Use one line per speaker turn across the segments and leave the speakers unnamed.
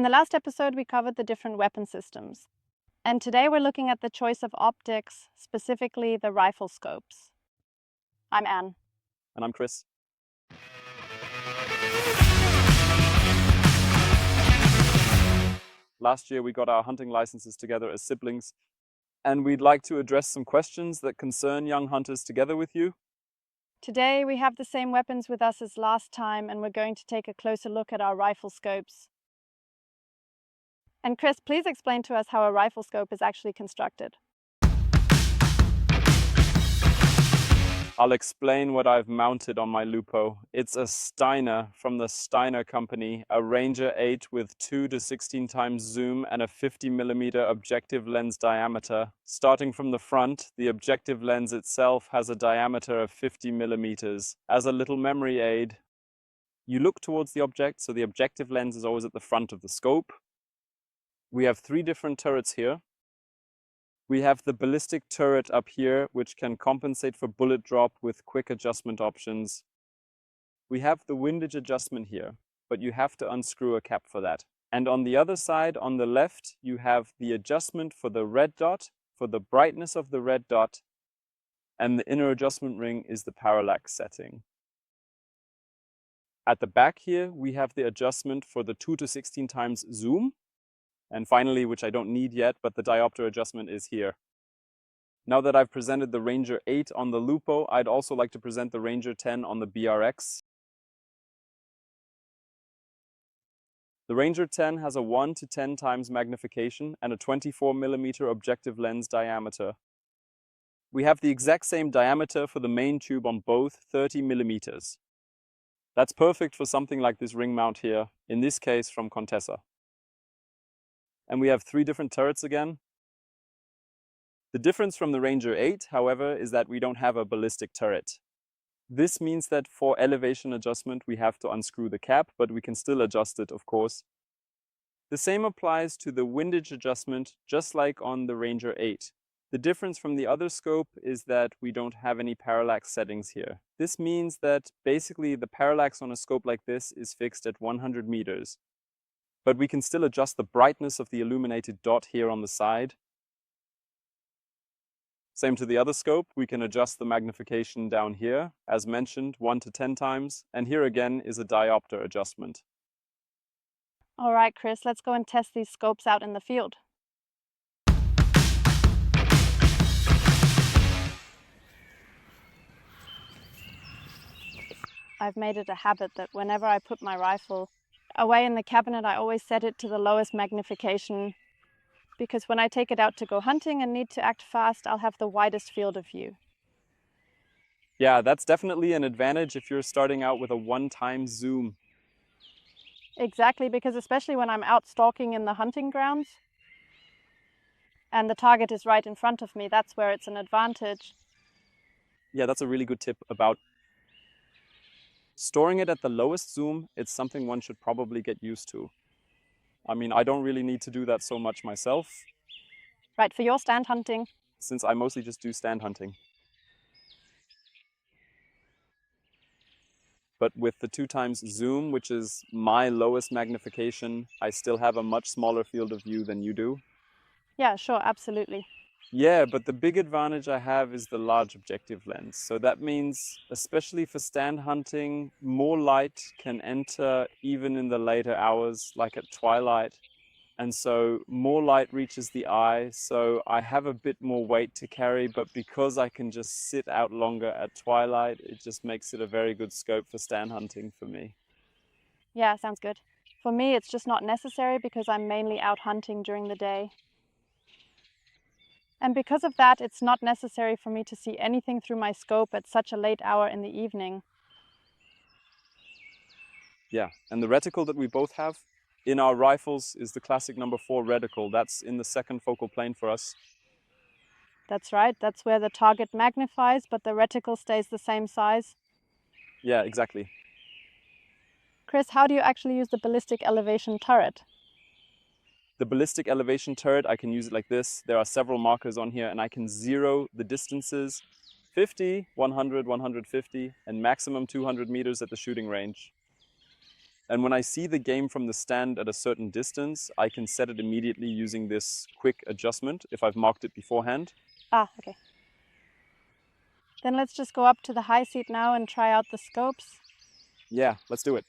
In the last episode, we covered the different weapon systems. And today we're looking at the choice of optics, specifically the Riflescopes. I'm Anne.
And I'm Chris. Last year we got our hunting licenses together as siblings, and we'd like to address some questions that concern young hunters together with you.
Today we have the same weapons with us as last time, and we're going to take a closer look at our Riflescopes. And Chris, please explain to us how a Riflescope is actually constructed.
I'll explain what I've mounted on my Lupo. It's a Steiner from the Steiner company, a Ranger 8 with 2 to 16 times zoom and a 50mm objective lens diameter. Starting from the front, the objective lens itself has a diameter of 50mm. As a little memory aid, you look towards the object, so the objective lens is always at the front of the scope. We have 3 different turrets here. We have the ballistic turret up here, which can compensate for bullet drop with quick adjustment options. We have the windage adjustment here, but you have to unscrew a cap for that. And on the other side, on the left, you have the adjustment for the red dot, for the brightness of the red dot, and the inner adjustment ring is the parallax setting. At the back here, we have the adjustment for the 2 to 16 times zoom. And finally, which I don't need yet, but the diopter adjustment is here. Now that I've presented the Ranger 8 on the Lupo, I'd also like to present the Ranger 10 on the BRX. The Ranger 10 has a 1 to 10 times magnification and a 24mm objective lens diameter. We have the exact same diameter for the main tube on both, 30mm. That's perfect for something like this ring mount here, in this case from Contessa. And we have 3 different turrets again. The difference from the Ranger 8, however, is that we don't have a ballistic turret. This means that for elevation adjustment, we have to unscrew the cap, but we can still adjust it, of course. The same applies to the windage adjustment, just like on the Ranger 8. The difference from the other scope is that we don't have any parallax settings here. This means that basically the parallax on a scope like this is fixed at 100 meters. But we can still adjust the brightness of the illuminated dot here on the side. Same to the other scope, we can adjust the magnification down here, as mentioned, 1 to 10 times, and here again is a diopter adjustment.
All right, Chris, let's go and test these scopes out in the field. I've made it a habit that whenever I put my rifle away in the cabinet, I always set it to the lowest magnification, because when I take it out to go hunting and need to act fast, I'll have the widest field of view.
Yeah, that's definitely an advantage if you're starting out with a 1 times zoom.
Exactly, because especially when I'm out stalking in the hunting grounds and the target is right in front of me, that's where it's an advantage.
Yeah, that's a really good tip about storing it at the lowest zoom. It's something one should probably get used to. I mean, I don't really need to do that so much myself.
Right, for your stand hunting.
Since I mostly just do stand hunting. But with the 2 times zoom, which is my lowest magnification, I still have a much smaller field of view than you do.
Yeah, sure, absolutely.
Yeah, but the big advantage I have is the large objective lens. So that means, especially for stand hunting, more light can enter even in the later hours, like at twilight. And so more light reaches the eye, so I have a bit more weight to carry, but because I can just sit out longer at twilight, it just makes it a very good scope for stand hunting for me.
Yeah, sounds good. For me, it's just not necessary because I'm mainly out hunting during the day. And because of that, it's not necessary for me to see anything through my scope at such a late hour in the evening.
Yeah, and the reticle that we both have in our rifles is the classic number 4 reticle. That's in the second focal plane for us.
That's right, that's where the target magnifies, but the reticle stays the same size.
Yeah, exactly.
Chris, how do you actually use the ballistic elevation turret?
The ballistic elevation turret, I can use it like this. There are several markers on here, and I can zero the distances 50, 100, 150, and maximum 200 meters at the shooting range. And when I see the game from the stand at a certain distance, I can set it immediately using this quick adjustment if I've marked it beforehand.
Ah, okay. Then let's just go up to the high seat now and try out the scopes.
Yeah, let's do it.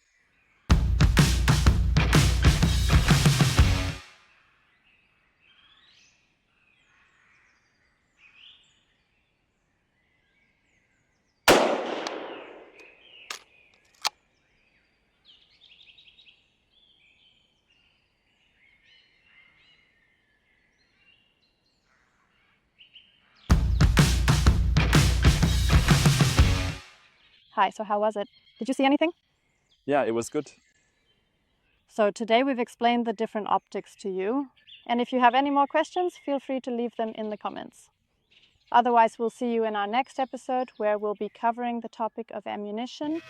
Hi, so how was it? Did you see anything?
Yeah, it was good.
So today we've explained the different optics to you. And if you have any more questions, feel free to leave them in the comments. Otherwise, we'll see you in our next episode where we'll be covering the topic of ammunition.